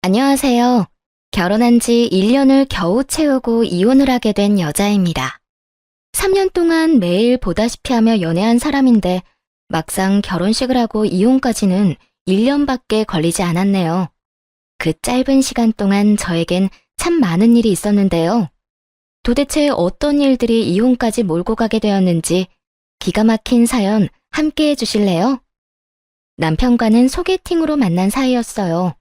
안녕하세요. 결혼한 지 1년을 겨우 채우고 이혼을 하게 된 여자입니다. 3년 동안 매일 보다시피 하며 연애한 사람인데 막상 결혼식을 하고 이혼까지는 1년밖에 걸리지 않았네요. 그 짧은 시간 동안 저에겐 참 많은 일이 있었는데요. 도대체 어떤 일들이 이혼까지 몰고 가게 되었는지 기가 막힌 사연 함께 해주실래요? 남편과는 소개팅으로 만난 사이였어요.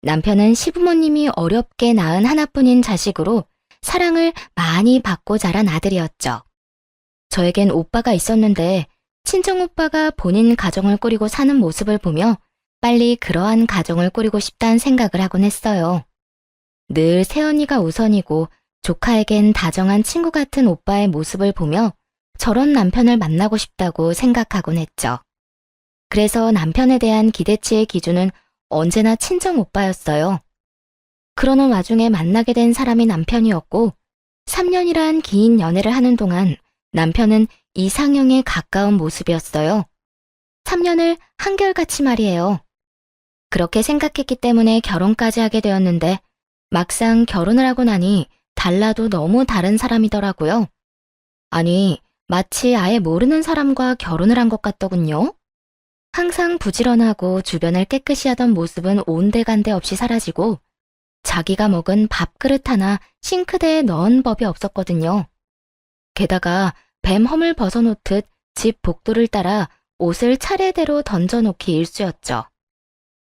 남편은 시부모님이 어렵게 낳은 하나뿐인 자식으로 사랑을 많이 받고 자란 아들이었죠. 저에겐 오빠가 있었는데 친정오빠가 본인 가정을 꾸리고 사는 모습을 보며 빨리 그러한 가정을 꾸리고 싶다는 생각을 하곤 했어요. 늘 새언니가 우선이고 조카에겐 다정한 친구 같은 오빠의 모습을 보며 저런 남편을 만나고 싶다고 생각하곤 했죠. 그래서 남편에 대한 기대치의 기준은 언제나 친정 오빠였어요. 그러는 와중에 만나게 된 사람이 남편이었고 3년이란 긴 연애를 하는 동안 남편은 이상형에 가까운 모습이었어요. 3년을 한결같이 말이에요. 그렇게 생각했기 때문에 결혼까지 하게 되었는데 막상 결혼을 하고 나니 달라도 너무 다른 사람이더라고요. 아니, 마치 아예 모르는 사람과 결혼을 한 것 같더군요. 항상 부지런하고 주변을 깨끗이 하던 모습은 온데간데 없이 사라지고 자기가 먹은 밥그릇 하나 싱크대에 넣은 법이 없었거든요. 게다가 뱀 허물 벗어놓듯 집 복도를 따라 옷을 차례대로 던져놓기 일쑤였죠.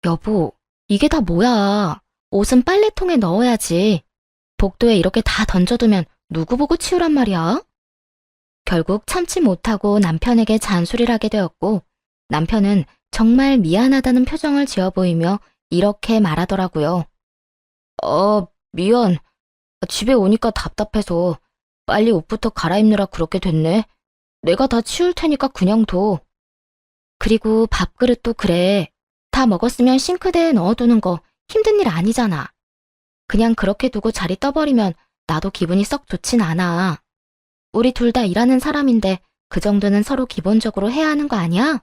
여보, 이게 다 뭐야? 옷은 빨래통에 넣어야지. 복도에 이렇게 다 던져두면 누구 보고 치우란 말이야? 결국 참지 못하고 남편에게 잔소리를 하게 되었고 남편은 정말 미안하다는 표정을 지어 보이며 이렇게 말하더라고요. 미안. 집에 오니까 답답해서 빨리 옷부터 갈아입느라 그렇게 됐네. 내가 다 치울 테니까 그냥 둬. 그리고 밥그릇도 그래. 다 먹었으면 싱크대에 넣어두는 거 힘든 일 아니잖아. 그냥 그렇게 두고 자리 떠버리면 나도 기분이 썩 좋진 않아. 우리 둘 다 일하는 사람인데 그 정도는 서로 기본적으로 해야 하는 거 아니야?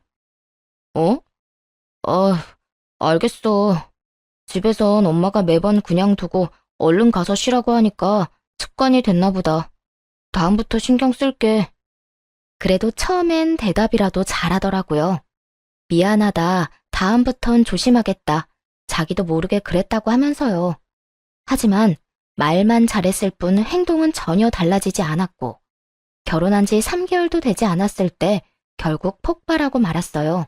어? 알겠어. 집에선 엄마가 매번 그냥 두고 얼른 가서 쉬라고 하니까 습관이 됐나 보다. 다음부터 신경 쓸게. 그래도 처음엔 대답이라도 잘하더라고요. 미안하다. 다음부턴 조심하겠다. 자기도 모르게 그랬다고 하면서요. 하지만 말만 잘했을 뿐 행동은 전혀 달라지지 않았고 결혼한 지 3개월도 되지 않았을 때 결국 폭발하고 말았어요.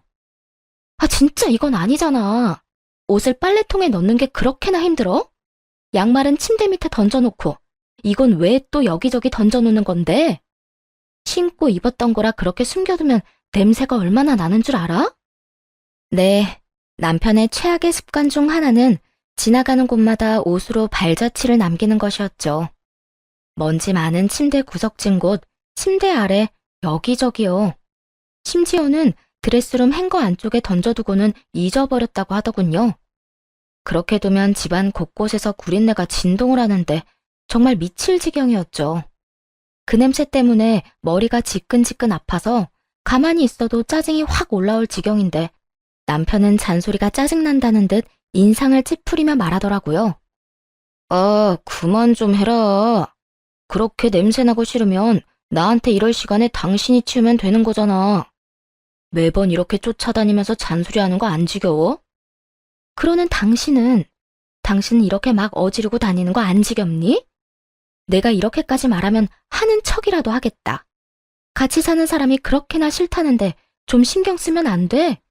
진짜 이건 아니잖아. 옷을 빨래통에 넣는 게 그렇게나 힘들어? 양말은 침대 밑에 던져놓고 이건 왜 또 여기저기 던져놓는 건데? 신고 입었던 거라 그렇게 숨겨두면 냄새가 얼마나 나는 줄 알아? 네, 남편의 최악의 습관 중 하나는 지나가는 곳마다 옷으로 발자취를 남기는 것이었죠. 먼지 많은 침대 구석진 곳, 침대 아래, 여기저기요. 심지어는 드레스룸 행거 안쪽에 던져두고는 잊어버렸다고 하더군요. 그렇게 두면 집안 곳곳에서 구린내가 진동을 하는데 정말 미칠 지경이었죠. 그 냄새 때문에 머리가 지끈지끈 아파서 가만히 있어도 짜증이 확 올라올 지경인데 남편은 잔소리가 짜증난다는 듯 인상을 찌푸리며 말하더라고요. 그만 좀 해라. 그렇게 냄새나고 싫으면 나한테 이럴 시간에 당신이 치우면 되는 거잖아. 매번 이렇게 쫓아다니면서 잔소리하는 거 안 지겨워? 그러는 당신은 이렇게 막 어지르고 다니는 거 안 지겹니? 내가 이렇게까지 말하면 하는 척이라도 하겠다. 같이 사는 사람이 그렇게나 싫다는데 좀 신경 쓰면 안 돼?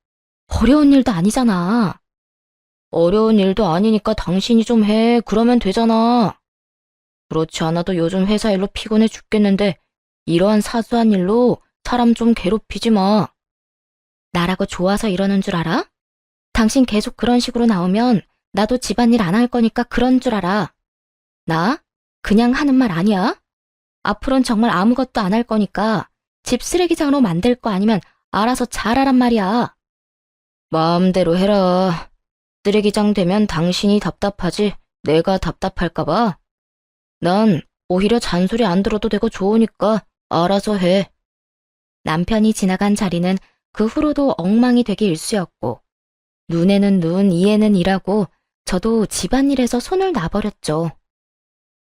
어려운 일도 아니잖아. 어려운 일도 아니니까 당신이 좀 해. 그러면 되잖아. 그렇지 않아도 요즘 회사 일로 피곤해 죽겠는데 이러한 사소한 일로 사람 좀 괴롭히지 마. 나라고 좋아서 이러는 줄 알아? 당신 계속 그런 식으로 나오면 나도 집안일 안 할 거니까 그런 줄 알아. 나? 그냥 하는 말 아니야? 앞으론 정말 아무것도 안 할 거니까 집 쓰레기장으로 만들 거 아니면 알아서 잘하란 말이야. 마음대로 해라. 쓰레기장 되면 당신이 답답하지 내가 답답할까 봐. 난 오히려 잔소리 안 들어도 되고 좋으니까 알아서 해. 남편이 지나간 자리는 그 후로도 엉망이 되기 일쑤였고 눈에는 눈, 이에는 이라고 저도 집안일에서 손을 놔버렸죠.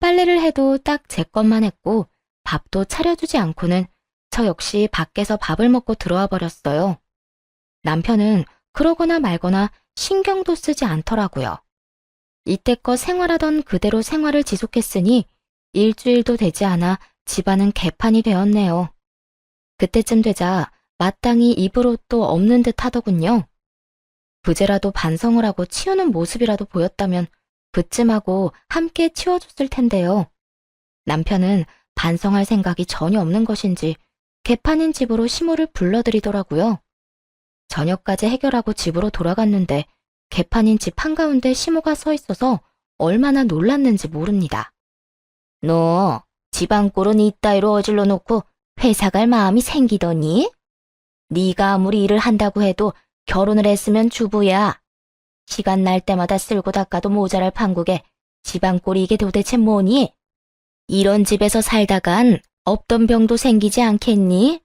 빨래를 해도 딱 제 것만 했고 밥도 차려주지 않고는 저 역시 밖에서 밥을 먹고 들어와 버렸어요. 남편은 그러거나 말거나 신경도 쓰지 않더라고요. 이때껏 생활하던 그대로 생활을 지속했으니 일주일도 되지 않아 집안은 개판이 되었네요. 그때쯤 되자 마땅히 입을 옷도 없는 듯 하더군요. 부재라도 반성을 하고 치우는 모습이라도 보였다면 그쯤하고 함께 치워줬을 텐데요. 남편은 반성할 생각이 전혀 없는 것인지 개판인 집으로 시모를 불러들이더라고요. 저녁까지 해결하고 집으로 돌아갔는데 개판인 집 한가운데 시모가 서 있어서 얼마나 놀랐는지 모릅니다. 너 집안 꼴은 이따위로 어질러 놓고 회사 갈 마음이 생기더니? 네가 아무리 일을 한다고 해도 결혼을 했으면 주부야. 시간 날 때마다 쓸고 닦아도 모자랄 판국에 집안 꼴이 이게 도대체 뭐니? 이런 집에서 살다간 없던 병도 생기지 않겠니?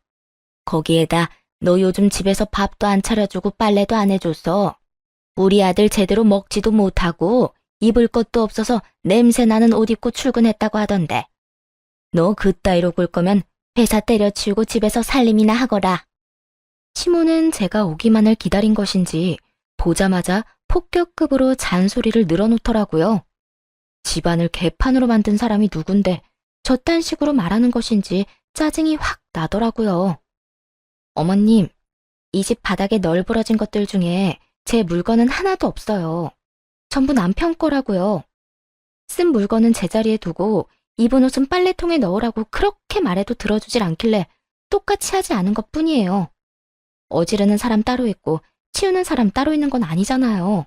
거기에다 너 요즘 집에서 밥도 안 차려주고 빨래도 안 해줘서 우리 아들 제대로 먹지도 못하고 입을 것도 없어서 냄새나는 옷 입고 출근했다고 하던데. 너 그따위로 굴 거면 회사 때려치우고 집에서 살림이나 하거라. 시모는 제가 오기만을 기다린 것인지 보자마자 폭격급으로 잔소리를 늘어놓더라고요. 집안을 개판으로 만든 사람이 누군데 저딴 식으로 말하는 것인지 짜증이 확 나더라고요. 어머님, 이 집 바닥에 널브러진 것들 중에 제 물건은 하나도 없어요. 전부 남편 거라고요. 쓴 물건은 제자리에 두고 입은 옷은 빨래통에 넣으라고 그렇게 말해도 들어주질 않길래 똑같이 하지 않은 것뿐이에요. 어지르는 사람 따로 있고 치우는 사람 따로 있는 건 아니잖아요.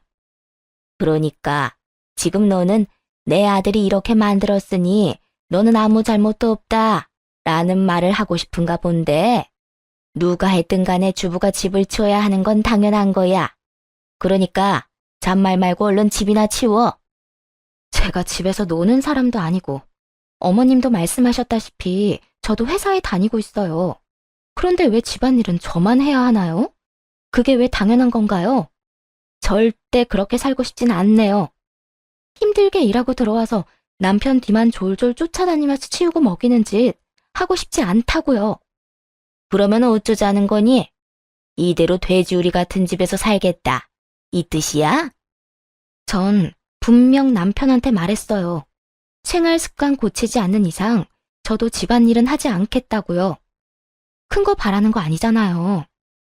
그러니까 지금 너는 내 아들이 이렇게 만들었으니 너는 아무 잘못도 없다 라는 말을 하고 싶은가 본데, 누가 했든 간에 주부가 집을 치워야 하는 건 당연한 거야. 그러니까 잔말 말고 얼른 집이나 치워. 제가 집에서 노는 사람도 아니고 어머님도 말씀하셨다시피 저도 회사에 다니고 있어요. 그런데 왜 집안일은 저만 해야 하나요? 그게 왜 당연한 건가요? 절대 그렇게 살고 싶진 않네요. 힘들게 일하고 들어와서 남편 뒤만 졸졸 쫓아다니면서 치우고 먹이는 짓 하고 싶지 않다고요. 그러면 어쩌자는 거니? 이대로 돼지우리 같은 집에서 살겠다. 이 뜻이야? 전 분명 남편한테 말했어요. 생활 습관 고치지 않는 이상 저도 집안일은 하지 않겠다고요. 큰 거 바라는 거 아니잖아요.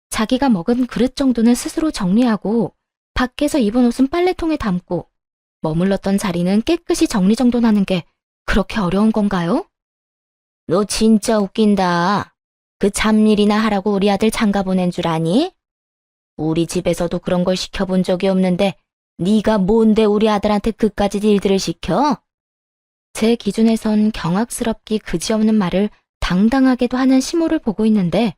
자기가 먹은 그릇 정도는 스스로 정리하고 밖에서 입은 옷은 빨래통에 담고 머물렀던 자리는 깨끗이 정리정돈하는 게 그렇게 어려운 건가요? 너 진짜 웃긴다. 그 잡일이나 하라고 우리 아들 장가 보낸 줄 아니? 우리 집에서도 그런 걸 시켜본 적이 없는데 네가 뭔데 우리 아들한테 그까짓 일들을 시켜? 제 기준에선 경악스럽기 그지없는 말을 당당하게도 하는 시모를 보고 있는데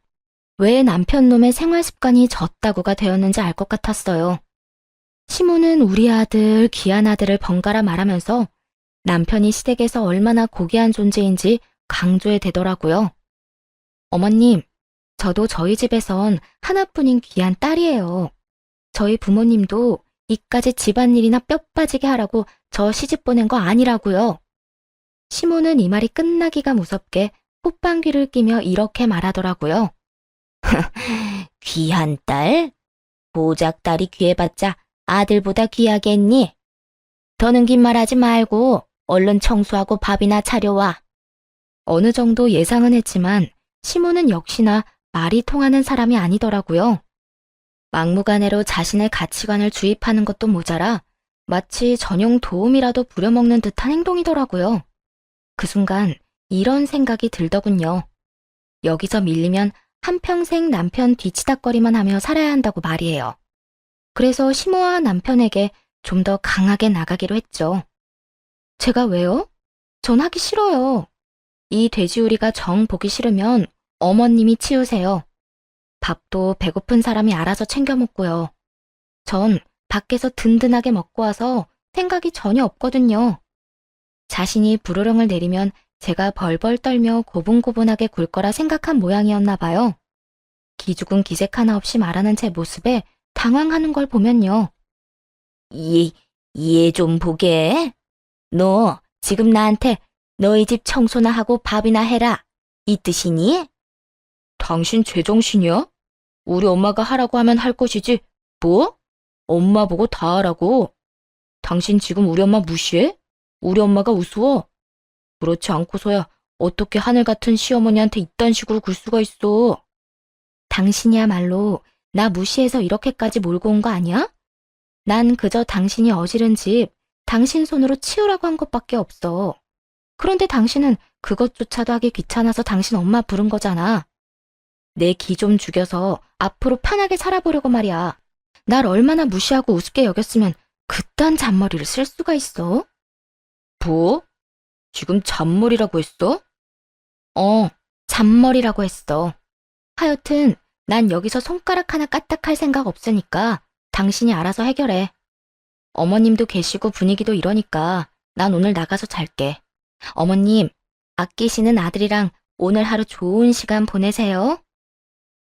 왜 남편 놈의 생활 습관이 졌다고가 되었는지 알 것 같았어요. 시모는 우리 아들, 귀한 아들을 번갈아 말하면서 남편이 시댁에서 얼마나 고귀한 존재인지 강조해 대더라고요. 어머님, 저도 저희 집에선 하나뿐인 귀한 딸이에요. 저희 부모님도 이까지 집안일이나 뼈 빠지게 하라고 저 시집 보낸 거 아니라고요. 시모는 이 말이 끝나기가 무섭게 콧방귀를 끼며 이렇게 말하더라고요. 귀한 딸? 고작 딸이 귀해봤자 아들보다 귀하겠니? 더는 긴 말하지 말고 얼른 청소하고 밥이나 차려와. 어느 정도 예상은 했지만 시모는 역시나 말이 통하는 사람이 아니더라고요. 막무가내로 자신의 가치관을 주입하는 것도 모자라 마치 전용 도움이라도 부려먹는 듯한 행동이더라고요. 그 순간 이런 생각이 들더군요. 여기서 밀리면 한평생 남편 뒤치다꺼리만 하며 살아야 한다고 말이에요. 그래서 시모와 남편에게 좀 더 강하게 나가기로 했죠. 제가 왜요? 전 하기 싫어요. 이 돼지우리가 정 보기 싫으면 어머님이 치우세요. 밥도 배고픈 사람이 알아서 챙겨 먹고요. 전 밖에서 든든하게 먹고 와서 생각이 전혀 없거든요. 자신이 불호령을 내리면 제가 벌벌 떨며 고분고분하게 굴 거라 생각한 모양이었나 봐요. 기죽은 기색 하나 없이 말하는 제 모습에 당황하는 걸 보면요. 이해 좀 보게. 너 지금 나한테 너희 집 청소나 하고 밥이나 해라. 이 뜻이니? 당신 제정신이야? 우리 엄마가 하라고 하면 할 것이지. 뭐? 엄마 보고 다 하라고. 당신 지금 우리 엄마 무시해? 우리 엄마가 우스워? 그렇지 않고서야 어떻게 하늘 같은 시어머니한테 이딴 식으로 굴 수가 있어. 당신이야말로 나 무시해서 이렇게까지 몰고 온 거 아니야? 난 그저 당신이 어지른 집, 당신 손으로 치우라고 한 것밖에 없어. 그런데 당신은 그것조차도 하기 귀찮아서 당신 엄마 부른 거잖아. 내 기 좀 죽여서 앞으로 편하게 살아보려고 말이야. 날 얼마나 무시하고 우습게 여겼으면 그딴 잔머리를 쓸 수가 있어? 뭐? 지금 잔머리라고 했어? 잔머리라고 했어. 하여튼 난 여기서 손가락 하나 까딱할 생각 없으니까 당신이 알아서 해결해. 어머님도 계시고 분위기도 이러니까 난 오늘 나가서 잘게. 어머님, 아끼시는 아들이랑 오늘 하루 좋은 시간 보내세요.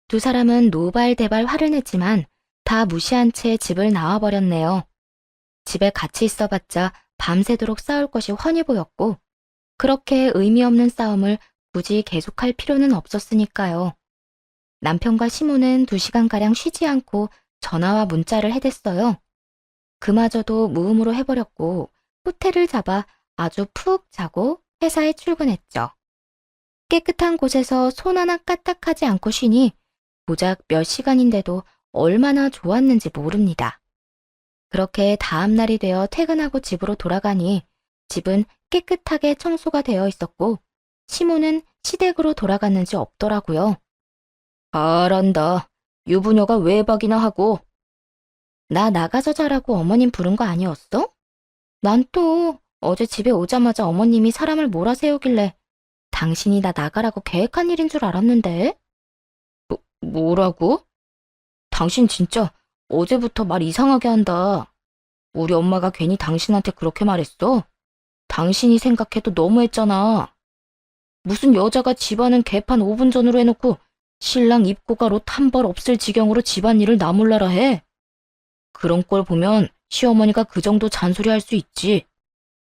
두 사람은 노발대발 화를 냈지만 다 무시한 채 집을 나와버렸네요. 집에 같이 있어봤자 밤새도록 싸울 것이 훤히 보였고 그렇게 의미 없는 싸움을 굳이 계속할 필요는 없었으니까요. 남편과 시모는 2시간가량 쉬지 않고 전화와 문자를 해댔어요. 그마저도 무음으로 해버렸고 호텔을 잡아 아주 푹 자고 회사에 출근했죠. 깨끗한 곳에서 손 하나 까딱하지 않고 쉬니 고작 몇 시간인데도 얼마나 좋았는지 모릅니다. 그렇게 다음 날이 되어 퇴근하고 집으로 돌아가니 집은 깨끗하게 청소가 되어 있었고 시모는 시댁으로 돌아갔는지 없더라고요. 잘한다. 유부녀가 외박이나 하고. 나 나가서 자라고 어머님 부른 거 아니었어? 난 또 어제 집에 오자마자 어머님이 사람을 몰아세우길래 당신이 나 나가라고 계획한 일인 줄 알았는데. 뭐라고? 당신 진짜 어제부터 말 이상하게 한다. 우리 엄마가 괜히 당신한테 그렇게 말했어? 당신이 생각해도 너무했잖아. 무슨 여자가 집안은 개판 5분 전으로 해놓고 신랑 입고가 옷 한 벌 없을 지경으로 집안일을 나 몰라라 해. 그런 꼴 보면 시어머니가 그 정도 잔소리할 수 있지.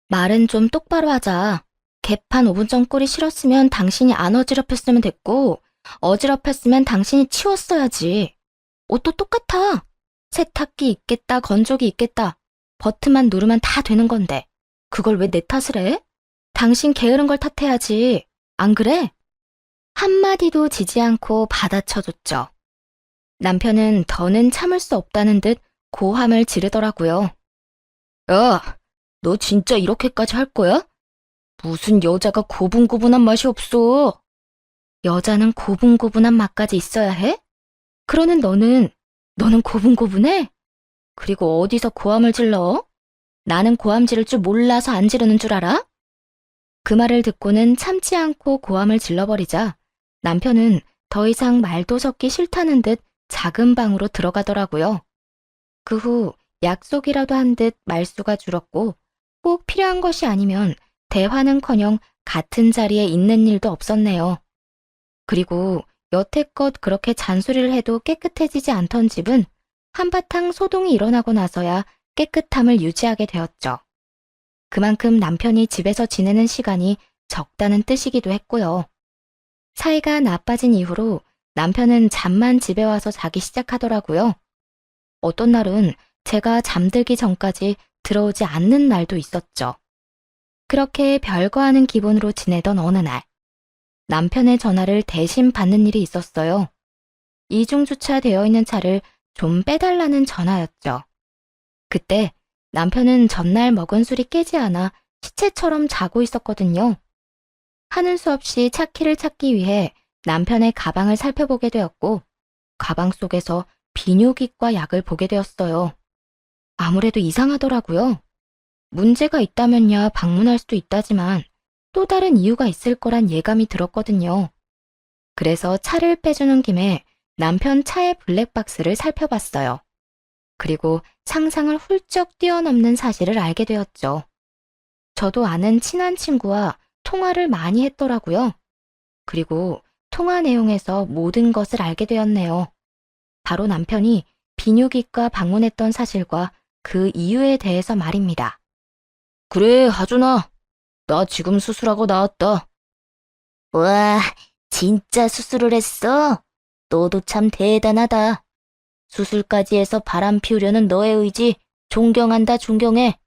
말은 좀 똑바로 하자. 개판 5분 전 꼴이 싫었으면 당신이 안 어지럽혔으면 됐고 어지럽혔으면 당신이 치웠어야지. 옷도 똑같아. 세탁기 있겠다, 건조기 있겠다. 버튼만 누르면 다 되는 건데 그걸 왜 내 탓을 해? 당신 게으른 걸 탓해야지. 안 그래? 한마디도 지지 않고 받아쳐줬죠. 남편은 더는 참을 수 없다는 듯 고함을 지르더라고요. 야, 너 진짜 이렇게까지 할 거야? 무슨 여자가 고분고분한 맛이 없어. 여자는 고분고분한 맛까지 있어야 해? 그러는 너는 고분고분해? 그리고 어디서 고함을 질러? 나는 고함 지를 줄 몰라서 안 지르는 줄 알아? 그 말을 듣고는 참지 않고 고함을 질러버리자 남편은 더 이상 말도 섞기 싫다는 듯 작은 방으로 들어가더라고요. 그 후 약속이라도 한 듯 말수가 줄었고 꼭 필요한 것이 아니면 대화는커녕 같은 자리에 있는 일도 없었네요. 그리고 여태껏 그렇게 잔소리를 해도 깨끗해지지 않던 집은 한바탕 소동이 일어나고 나서야 깨끗함을 유지하게 되었죠. 그만큼 남편이 집에서 지내는 시간이 적다는 뜻이기도 했고요. 사이가 나빠진 이후로 남편은 잠만 집에 와서 자기 시작하더라고요. 어떤 날은 제가 잠들기 전까지 들어오지 않는 날도 있었죠. 그렇게 별거 아닌 기분으로 지내던 어느 날, 남편의 전화를 대신 받는 일이 있었어요. 이중 주차되어 있는 차를 좀 빼달라는 전화였죠. 그때 남편은 전날 먹은 술이 깨지 않아 시체처럼 자고 있었거든요. 하는 수 없이 차키를 찾기 위해 남편의 가방을 살펴보게 되었고 가방 속에서 비뇨기과 약을 보게 되었어요. 아무래도 이상하더라고요. 문제가 있다면야 방문할 수도 있다지만 또 다른 이유가 있을 거란 예감이 들었거든요. 그래서 차를 빼주는 김에 남편 차의 블랙박스를 살펴봤어요. 그리고 상상을 훌쩍 뛰어넘는 사실을 알게 되었죠. 저도 아는 친한 친구와 통화를 많이 했더라고요. 그리고 통화 내용에서 모든 것을 알게 되었네요. 바로 남편이 비뇨기과 방문했던 사실과 그 이유에 대해서 말입니다. 그래, 하준아. 나 지금 수술하고 나왔다. 와, 진짜 수술을 했어? 너도 참 대단하다. 수술까지 해서 바람 피우려는 너의 의지 존경한다, 존경해.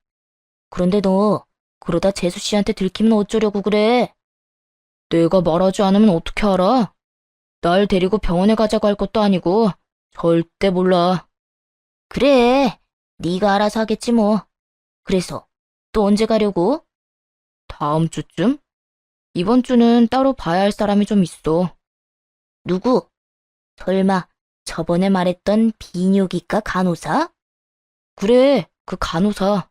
그런데 너 그러다 재수 씨한테 들키면 어쩌려고 그래? 내가 말하지 않으면 어떻게 알아? 날 데리고 병원에 가자고 할 것도 아니고 절대 몰라. 그래, 네가 알아서 하겠지 뭐. 그래서 또 언제 가려고? 다음 주쯤? 이번 주는 따로 봐야 할 사람이 좀 있어. 누구? 설마 저번에 말했던 비뇨기과 간호사? 그래, 그 간호사.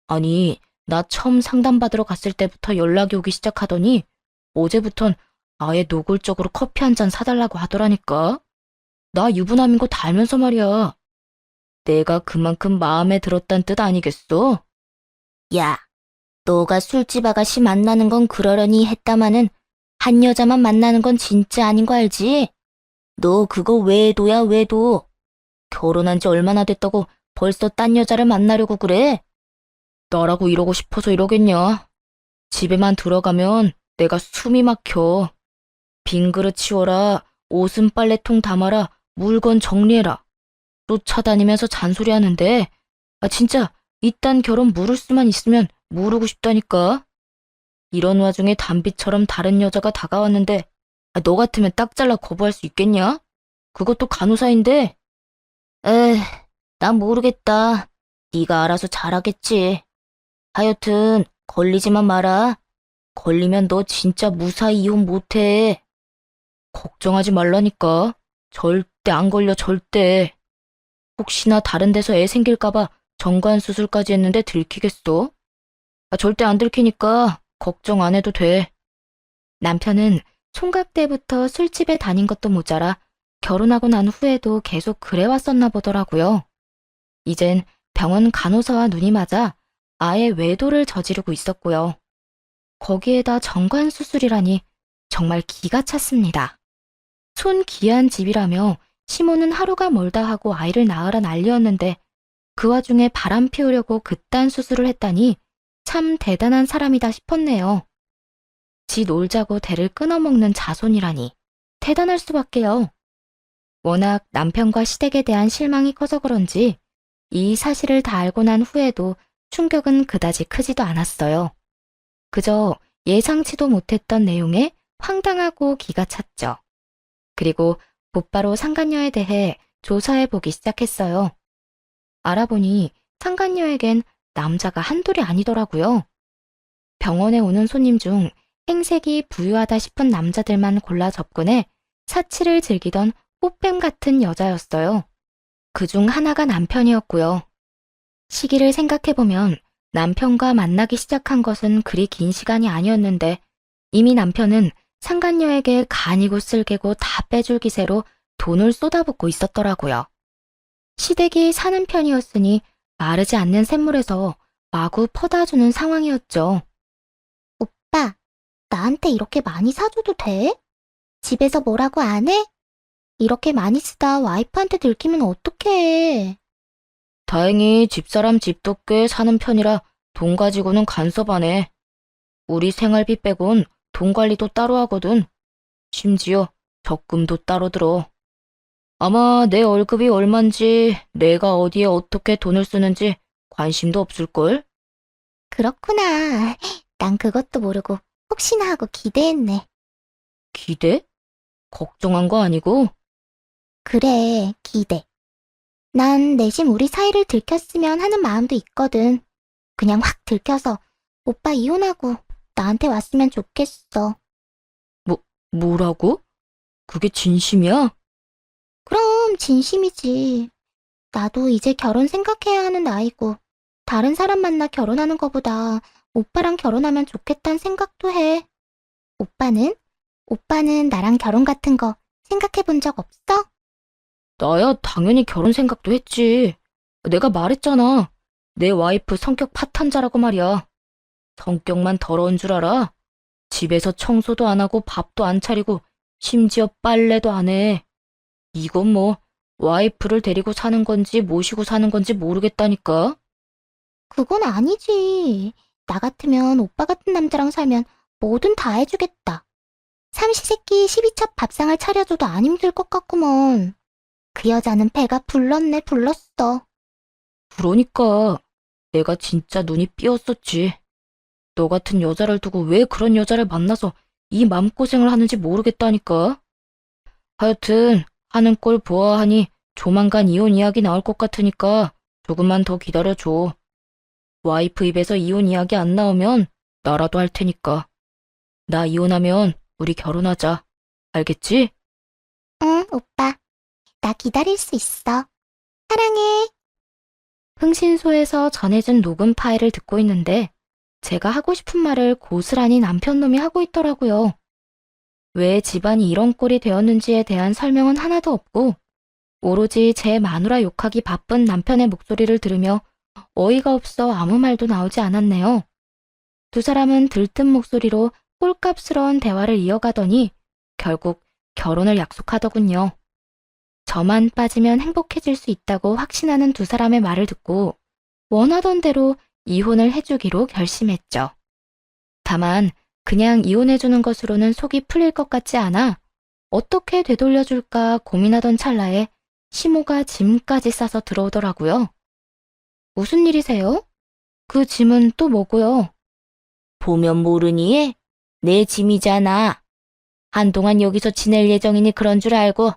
아니, 나 처음 상담받으러 갔을 때부터 연락이 오기 시작하더니 어제부턴 아예 노골적으로 커피 한 잔 사달라고 하더라니까. 나 유부남인 거 다 알면서 말이야. 내가 그만큼 마음에 들었단 뜻 아니겠어? 야, 너가 술집 아가씨 만나는 건 그러려니 했다마는 한 여자만 만나는 건 진짜 아닌 거 알지? 너 그거 외도야, 외도. 결혼한 지 얼마나 됐다고 벌써 딴 여자를 만나려고 그래? 나라고 이러고 싶어서 이러겠냐? 집에만 들어가면 내가 숨이 막혀. 빈 그릇 치워라, 옷은 빨래통 담아라, 물건 정리해라. 쫓아다니면서 잔소리하는데, 아 진짜 이딴 결혼 물을 수만 있으면 모르고 싶다니까. 이런 와중에 담비처럼 다른 여자가 다가왔는데, 아, 너 같으면 딱 잘라 거부할 수 있겠냐? 그것도 간호사인데. 에휴, 난 모르겠다. 네가 알아서 잘하겠지. 하여튼 걸리지만 마라. 걸리면 너 진짜 무사히 이혼 못해. 걱정하지 말라니까. 절대 안 걸려, 절대. 혹시나 다른 데서 애 생길까봐 정관 수술까지 했는데 들키겠어? 아, 절대 안 들키니까 걱정 안 해도 돼. 남편은 총각 때부터 술집에 다닌 것도 모자라 결혼하고 난 후에도 계속 그래왔었나 보더라고요. 이젠 병원 간호사와 눈이 맞아 아예 외도를 저지르고 있었고요. 거기에다 정관 수술이라니 정말 기가 찼습니다. 손 귀한 집이라며 시모는 하루가 멀다 하고 아이를 낳으라 난리였는데 그 와중에 바람 피우려고 그딴 수술을 했다니 참 대단한 사람이다 싶었네요. 지 놀자고 대를 끊어먹는 자손이라니 대단할 수밖에요. 워낙 남편과 시댁에 대한 실망이 커서 그런지 이 사실을 다 알고 난 후에도 충격은 그다지 크지도 않았어요. 그저 예상치도 못했던 내용에 황당하고 기가 찼죠. 그리고 곧바로 상간녀에 대해 조사해보기 시작했어요. 알아보니 상간녀에겐 남자가 한둘이 아니더라고요. 병원에 오는 손님 중 행색이 부유하다 싶은 남자들만 골라 접근해 사치를 즐기던 꽃뱀 같은 여자였어요. 그중 하나가 남편이었고요. 시기를 생각해보면 남편과 만나기 시작한 것은 그리 긴 시간이 아니었는데 이미 남편은 상간녀에게 간이고 쓸개고 다 빼줄 기세로 돈을 쏟아붓고 있었더라고요. 시댁이 사는 편이었으니 마르지 않는 샘물에서 마구 퍼다주는 상황이었죠. 오빠, 나한테 이렇게 많이 사줘도 돼? 집에서 뭐라고 안 해? 이렇게 많이 쓰다 와이프한테 들키면 어떡해. 다행히 집사람 집도 꽤 사는 편이라 돈 가지고는 간섭 안 해. 우리 생활비 빼곤 돈 관리도 따로 하거든. 심지어 적금도 따로 들어. 아마 내 월급이 얼만지, 내가 어디에 어떻게 돈을 쓰는지 관심도 없을걸? 그렇구나. 난 그것도 모르고 혹시나 하고 기대했네. 기대? 걱정한 거 아니고? 그래, 기대. 난 내심 우리 사이를 들켰으면 하는 마음도 있거든. 그냥 확 들켜서 오빠 이혼하고 나한테 왔으면 좋겠어. 뭐라고? 그게 진심이야? 그럼 진심이지. 나도 이제 결혼 생각해야 하는 나이고 다른 사람 만나 결혼하는 거보다 오빠랑 결혼하면 좋겠다는 생각도 해. 오빠는? 오빠는 나랑 결혼 같은 거 생각해 본 적 없어? 나야 당연히 결혼 생각도 했지. 내가 말했잖아. 내 와이프 성격 파탄자라고 말이야. 성격만 더러운 줄 알아? 집에서 청소도 안 하고 밥도 안 차리고 심지어 빨래도 안 해. 이건 뭐 와이프를 데리고 사는 건지 모시고 사는 건지 모르겠다니까. 그건 아니지. 나 같으면 오빠 같은 남자랑 살면 뭐든 다 해주겠다. 삼시세끼 12첩 밥상을 차려줘도 안 힘들 것 같구먼. 그 여자는 배가 불렀네 불렀어. 그러니까 내가 진짜 눈이 삐었었지. 너 같은 여자를 두고 왜 그런 여자를 만나서 이 맘고생을 하는지 모르겠다니까. 하여튼 하는 꼴 보아하니 조만간 이혼 이야기 나올 것 같으니까 조금만 더 기다려줘. 와이프 입에서 이혼 이야기 안 나오면 나라도 할 테니까. 나 이혼하면 우리 결혼하자. 알겠지? 응, 오빠. 나 기다릴 수 있어. 사랑해. 흥신소에서 전해준 녹음 파일을 듣고 있는데 제가 하고 싶은 말을 고스란히 남편 놈이 하고 있더라고요. 왜 집안이 이런 꼴이 되었는지에 대한 설명은 하나도 없고 오로지 제 마누라 욕하기 바쁜 남편의 목소리를 들으며 어이가 없어 아무 말도 나오지 않았네요. 두 사람은 들뜬 목소리로 꼴값스러운 대화를 이어가더니 결국 결혼을 약속하더군요. 저만 빠지면 행복해질 수 있다고 확신하는 두 사람의 말을 듣고 원하던 대로 이혼을 해주기로 결심했죠. 다만 그냥 이혼해주는 것으로는 속이 풀릴 것 같지 않아 어떻게 되돌려줄까 고민하던 찰나에 시모가 짐까지 싸서 들어오더라고요. 무슨 일이세요? 그 짐은 또 뭐고요? 보면 모르니? 내 짐이잖아. 한동안 여기서 지낼 예정이니 그런 줄 알고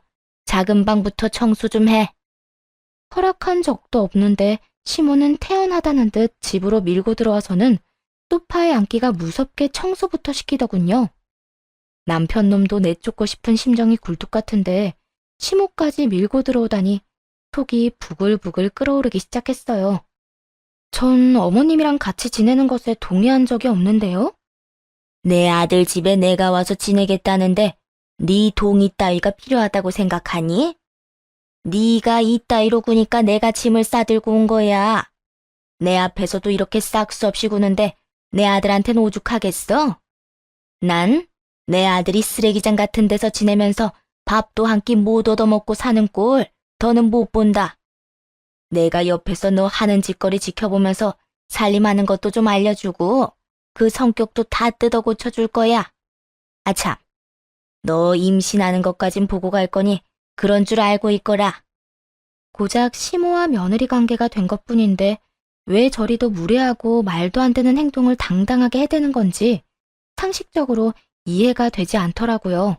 작은 방부터 청소 좀 해. 허락한 적도 없는데 시모는 태연하다는 듯 집으로 밀고 들어와서는 소파에 앉기가 무섭게 청소부터 시키더군요. 남편 놈도 내쫓고 싶은 심정이 굴뚝 같은데 시모까지 밀고 들어오다니 속이 부글부글 끓어오르기 시작했어요. 전 어머님이랑 같이 지내는 것에 동의한 적이 없는데요? 내 아들 집에 내가 와서 지내겠다는데 네 동의 따위가 필요하다고 생각하니? 네가 이 따위로 구니까 내가 짐을 싸들고 온 거야. 내 앞에서도 이렇게 싹 수 없이 구는데 내 아들한텐 오죽하겠어? 난 내 아들이 쓰레기장 같은 데서 지내면서 밥도 한 끼 못 얻어먹고 사는 꼴 더는 못 본다. 내가 옆에서 너 하는 짓거리 지켜보면서 살림하는 것도 좀 알려주고 그 성격도 다 뜯어 고쳐줄 거야. 아참, 너 임신하는 것까진 보고 갈 거니 그런 줄 알고 있거라. 고작 시모와 며느리 관계가 된 것뿐인데 왜 저리도 무례하고 말도 안 되는 행동을 당당하게 해대는 건지 상식적으로 이해가 되지 않더라고요.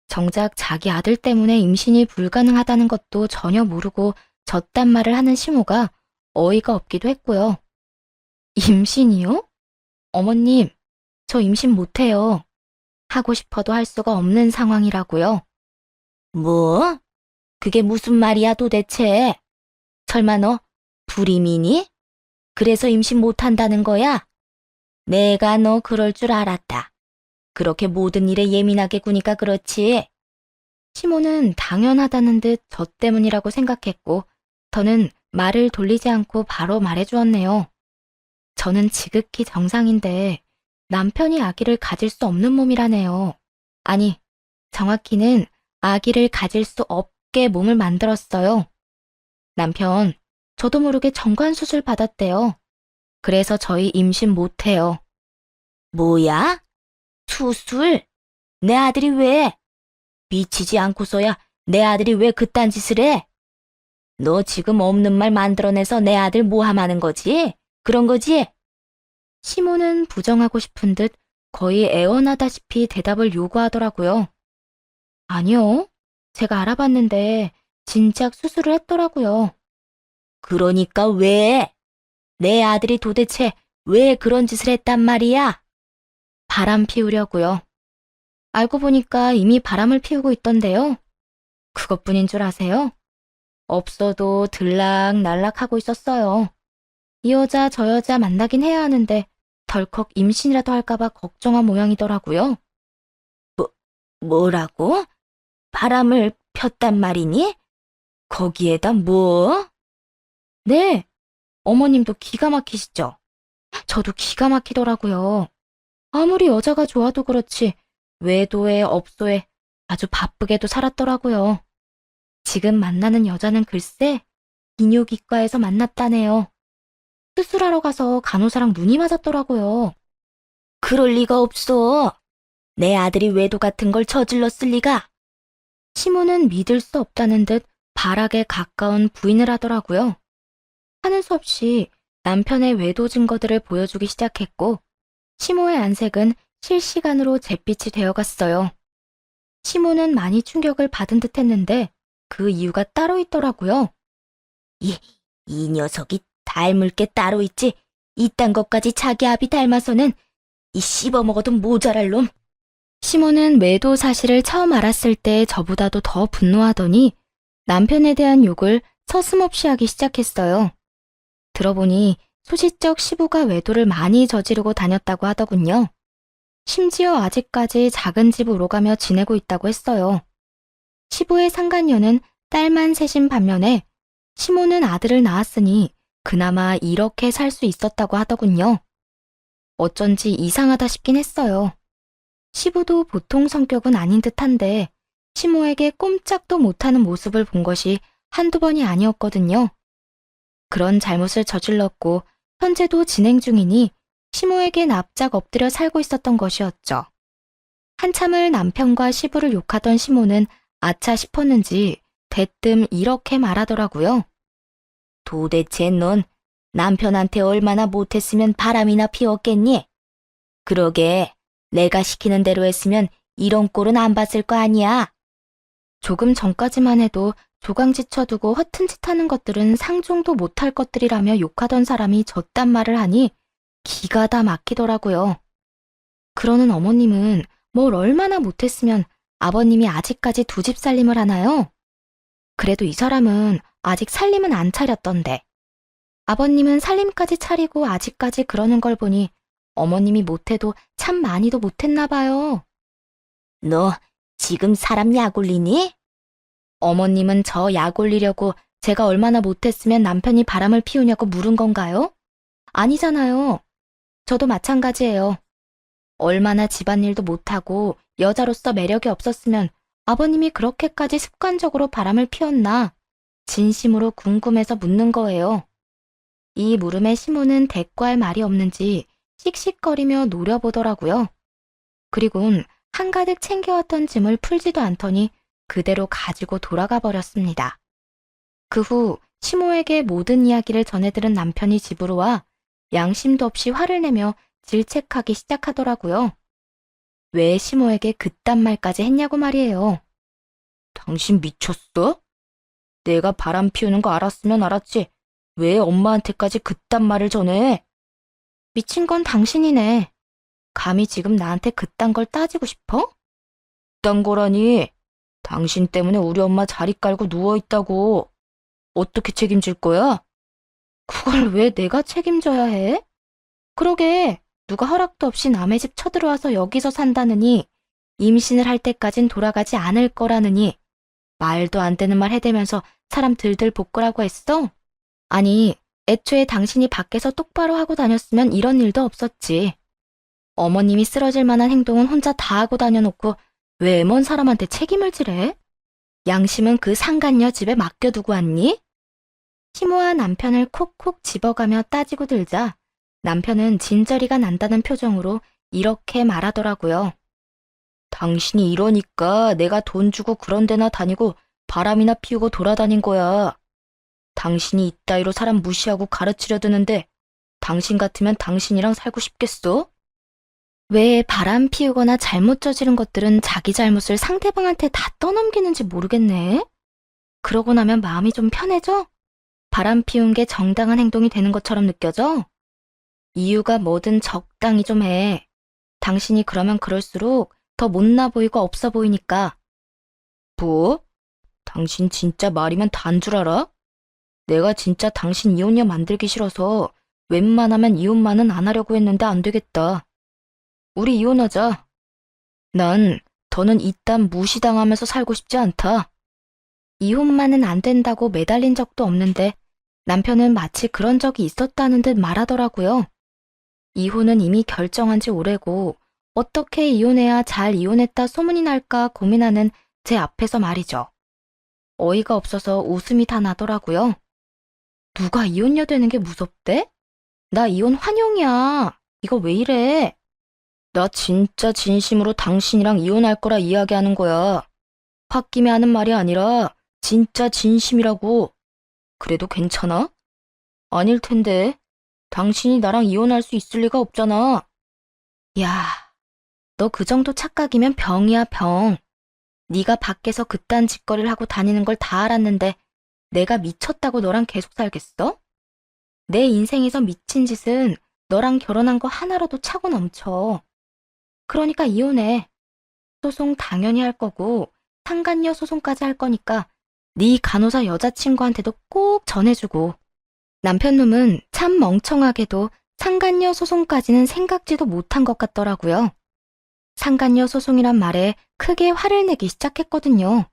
정작 자기 아들 때문에 임신이 불가능하다는 것도 전혀 모르고 저딴 말을 하는 시모가 어이가 없기도 했고요. 임신이요? 어머님, 저 임신 못해요. 하고 싶어도 할 수가 없는 상황이라고요. 뭐? 그게 무슨 말이야 도대체? 설마 너 불임이니? 그래서 임신 못한다는 거야? 내가 너 그럴 줄 알았다. 그렇게 모든 일에 예민하게 구니까 그렇지. 시모는 당연하다는 듯 저 때문이라고 생각했고 저는 말을 돌리지 않고 바로 말해주었네요. 저는 지극히 정상인데 남편이 아기를 가질 수 없는 몸이라네요. 아니, 정확히는 아기를 가질 수 없게 몸을 만들었어요. 남편, 저도 모르게 정관수술 받았대요. 그래서 저희 임신 못해요. 뭐야? 수술? 내 아들이 왜? 미치지 않고서야 내 아들이 왜 그딴 짓을 해? 너 지금 없는 말 만들어내서 내 아들 모함하는 거지? 그런 거지? 시모는 부정하고 싶은 듯 거의 애원하다시피 대답을 요구하더라고요. 아니요. 제가 알아봤는데 진작 수술을 했더라고요. 그러니까 왜? 내 아들이 도대체 왜 그런 짓을 했단 말이야? 바람 피우려고요. 알고 보니까 이미 바람을 피우고 있던데요. 그것뿐인 줄 아세요? 없어도 들락날락하고 있었어요. 이 여자 저 여자 만나긴 해야 하는데 덜컥 임신이라도 할까봐 걱정한 모양이더라고요. 뭐라고? 바람을 폈단 말이니? 거기에다 뭐? 네, 어머님도 기가 막히시죠? 저도 기가 막히더라고요. 아무리 여자가 좋아도 그렇지 외도에 업소에 아주 바쁘게도 살았더라고요. 지금 만나는 여자는 글쎄 비뇨기과에서 만났다네요. 수술하러 가서 간호사랑 눈이 맞았더라고요. 그럴 리가 없어. 내 아들이 외도 같은 걸 저질렀을 리가. 시모는 믿을 수 없다는 듯 발악에 가까운 부인을 하더라고요. 하는 수 없이 남편의 외도 증거들을 보여주기 시작했고 시모의 안색은 실시간으로 잿빛이 되어갔어요. 시모는 많이 충격을 받은 듯 했는데 그 이유가 따로 있더라고요. 이 녀석이 닮을 게 따로 있지. 이딴 것까지 자기 아비 닮아서는 이 씹어먹어도 모자랄 놈. 시모는 외도 사실을 처음 알았을 때 저보다도 더 분노하더니 남편에 대한 욕을 서슴없이 하기 시작했어요. 들어보니 소시적 시부가 외도를 많이 저지르고 다녔다고 하더군요. 심지어 아직까지 작은 집 오러가며 지내고 있다고 했어요. 시부의 상간녀는 딸만 셋인 반면에 시모는 아들을 낳았으니 그나마 이렇게 살 수 있었다고 하더군요. 어쩐지 이상하다 싶긴 했어요. 시부도 보통 성격은 아닌 듯한데 시모에게 꼼짝도 못하는 모습을 본 것이 한두 번이 아니었거든요. 그런 잘못을 저질렀고 현재도 진행 중이니 시모에게 납작 엎드려 살고 있었던 것이었죠. 한참을 남편과 시부를 욕하던 시모는 아차 싶었는지 대뜸 이렇게 말하더라고요. 도대체 넌 남편한테 얼마나 못했으면 바람이나 피웠겠니? 그러게 내가 시키는 대로 했으면 이런 꼴은 안 봤을 거 아니야. 조금 전까지만 해도 조강지쳐두고 허튼 짓 하는 것들은 상종도 못할 것들이라며 욕하던 사람이 저딴 말을 하니 기가 다 막히더라고요. 그러는 어머님은 뭘 얼마나 못했으면 아버님이 아직까지 두 집 살림을 하나요? 그래도 이 사람은 아직 살림은 안 차렸던데. 아버님은 살림까지 차리고 아직까지 그러는 걸 보니 어머님이 못해도 참 많이도 못했나 봐요. 너 지금 사람 약 올리니? 어머님은 저 약 올리려고 제가 얼마나 못했으면 남편이 바람을 피우냐고 물은 건가요? 아니잖아요. 저도 마찬가지예요. 얼마나 집안일도 못하고 여자로서 매력이 없었으면 아버님이 그렇게까지 습관적으로 바람을 피웠나 진심으로 궁금해서 묻는 거예요. 이 물음에 시모는 대꾸할 말이 없는지 씩씩거리며 노려보더라고요. 그리곤 한가득 챙겨왔던 짐을 풀지도 않더니 그대로 가지고 돌아가 버렸습니다. 그 후 시모에게 모든 이야기를 전해들은 남편이 집으로 와 양심도 없이 화를 내며 질책하기 시작하더라고요. 왜 시모에게 그딴 말까지 했냐고 말이에요. 당신 미쳤어? 내가 바람 피우는 거 알았으면 알았지. 왜 엄마한테까지 그딴 말을 전해? 미친 건 당신이네. 감히 지금 나한테 그딴 걸 따지고 싶어? 그딴 거라니. 당신 때문에 우리 엄마 자리 깔고 누워있다고. 어떻게 책임질 거야? 그걸 왜 내가 책임져야 해? 그러게 누가 허락도 없이 남의 집 쳐들어와서 여기서 산다느니 임신을 할 때까진 돌아가지 않을 거라느니 말도 안 되는 말 해대면서 사람 들들 볶으라고 했어? 아니, 애초에 당신이 밖에서 똑바로 하고 다녔으면 이런 일도 없었지. 어머님이 쓰러질 만한 행동은 혼자 다 하고 다녀놓고 왜 먼 사람한테 책임을 지래? 양심은 그 상간녀 집에 맡겨두고 왔니? 시모와 남편을 콕콕 집어가며 따지고 들자 남편은 진저리가 난다는 표정으로 이렇게 말하더라고요. 당신이 이러니까 내가 돈 주고 그런 데나 다니고 바람이나 피우고 돌아다닌 거야. 당신이 이따위로 사람 무시하고 가르치려 드는데 당신 같으면 당신이랑 살고 싶겠어? 왜 바람 피우거나 잘못 저지른 것들은 자기 잘못을 상대방한테 다 떠넘기는지 모르겠네. 그러고 나면 마음이 좀 편해져? 바람 피운 게 정당한 행동이 되는 것처럼 느껴져? 이유가 뭐든 적당히 좀 해. 당신이 그러면 그럴수록 더 못나 보이고 없어 보이니까. 뭐? 당신 진짜 말이면 단 줄 알아? 내가 진짜 당신 이혼녀 만들기 싫어서 웬만하면 이혼만은 안 하려고 했는데 안 되겠다. 우리 이혼하자. 난 더는 이딴 무시당하면서 살고 싶지 않다. 이혼만은 안 된다고 매달린 적도 없는데 남편은 마치 그런 적이 있었다는 듯 말하더라고요. 이혼은 이미 결정한 지 오래고 어떻게 이혼해야 잘 이혼했다 소문이 날까 고민하는 제 앞에서 말이죠. 어이가 없어서 웃음이 다 나더라고요. 누가 이혼녀 되는 게 무섭대? 나 이혼 환영이야. 이거 왜 이래? 나 진짜 진심으로 당신이랑 이혼할 거라 이야기하는 거야. 홧김에 하는 말이 아니라 진짜 진심이라고. 그래도 괜찮아? 아닐 텐데. 당신이 나랑 이혼할 수 있을 리가 없잖아. 야, 너 그 정도 착각이면 병이야, 병. 네가 밖에서 그딴 짓거리를 하고 다니는 걸 다 알았는데 내가 미쳤다고 너랑 계속 살겠어? 내 인생에서 미친 짓은 너랑 결혼한 거 하나로도 차고 넘쳐. 그러니까 이혼해. 소송 당연히 할 거고 상간녀 소송까지 할 거니까 네 간호사 여자친구한테도 꼭 전해주고. 남편 놈은 참 멍청하게도 상간녀 소송까지는 생각지도 못한 것 같더라고요. 상간녀 소송이란 말에 크게 화를 내기 시작했거든요.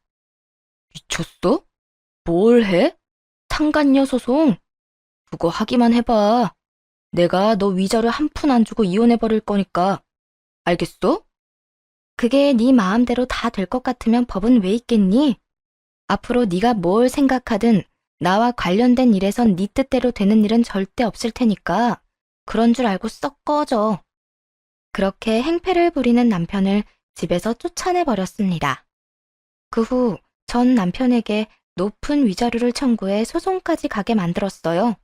미쳤어? 뭘 해? 상간녀 소송? 그거 하기만 해봐. 내가 너 위자료 한 푼 안 주고 이혼해버릴 거니까. 알겠어? 그게 네 마음대로 다 될 것 같으면 법은 왜 있겠니? 앞으로 네가 뭘 생각하든 나와 관련된 일에선 네 뜻대로 되는 일은 절대 없을 테니까 그런 줄 알고 썩 꺼져. 그렇게 행패를 부리는 남편을 집에서 쫓아내버렸습니다. 그 후 전 남편에게 높은 위자료를 청구해 소송까지 가게 만들었어요.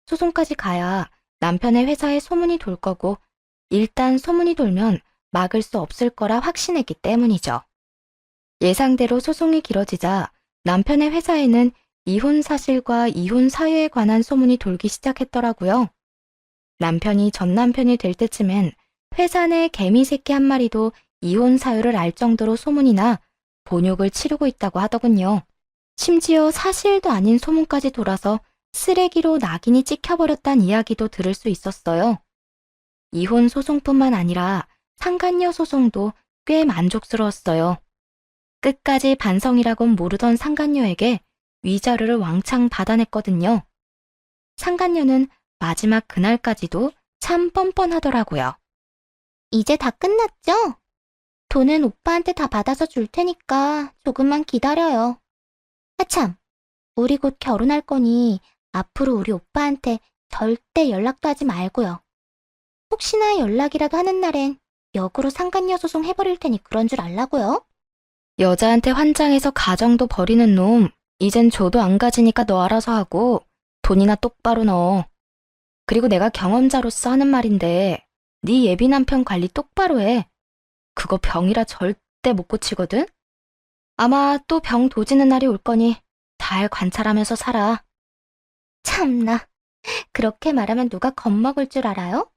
소송까지 가야 남편의 회사에 소문이 돌 거고 일단 소문이 돌면 막을 수 없을 거라 확신했기 때문이죠. 예상대로 소송이 길어지자 남편의 회사에는 이혼 사실과 이혼 사유에 관한 소문이 돌기 시작했더라고요. 남편이 전 남편이 될 때쯤엔 회사 내 개미 새끼 한 마리도 이혼 사유를 알 정도로 소문이 나 본욕을 치르고 있다고 하더군요. 심지어 사실도 아닌 소문까지 돌아서 쓰레기로 낙인이 찍혀버렸단 이야기도 들을 수 있었어요. 이혼 소송뿐만 아니라 상간녀 소송도 꽤 만족스러웠어요. 끝까지 반성이라곤 모르던 상간녀에게 위자료를 왕창 받아냈거든요. 상간녀는 마지막 그날까지도 참 뻔뻔하더라고요. 이제 다 끝났죠? 돈은 오빠한테 다 받아서 줄 테니까 조금만 기다려요. 아참, 우리 곧 결혼할 거니 앞으로 우리 오빠한테 절대 연락도 하지 말고요. 혹시나 연락이라도 하는 날엔 역으로 상간녀 소송 해버릴 테니 그런 줄 알라고요. 여자한테 환장해서 가정도 버리는 놈, 이젠 줘도 안 가지니까 너 알아서 하고 돈이나 똑바로 넣어. 그리고 내가 경험자로서 하는 말인데 네 예비 남편 관리 똑바로 해. 그거 병이라 절대 못 고치거든? 아마 또 병 도지는 날이 올 거니 잘 관찰하면서 살아. 참나, 그렇게 말하면 누가 겁먹을 줄 알아요?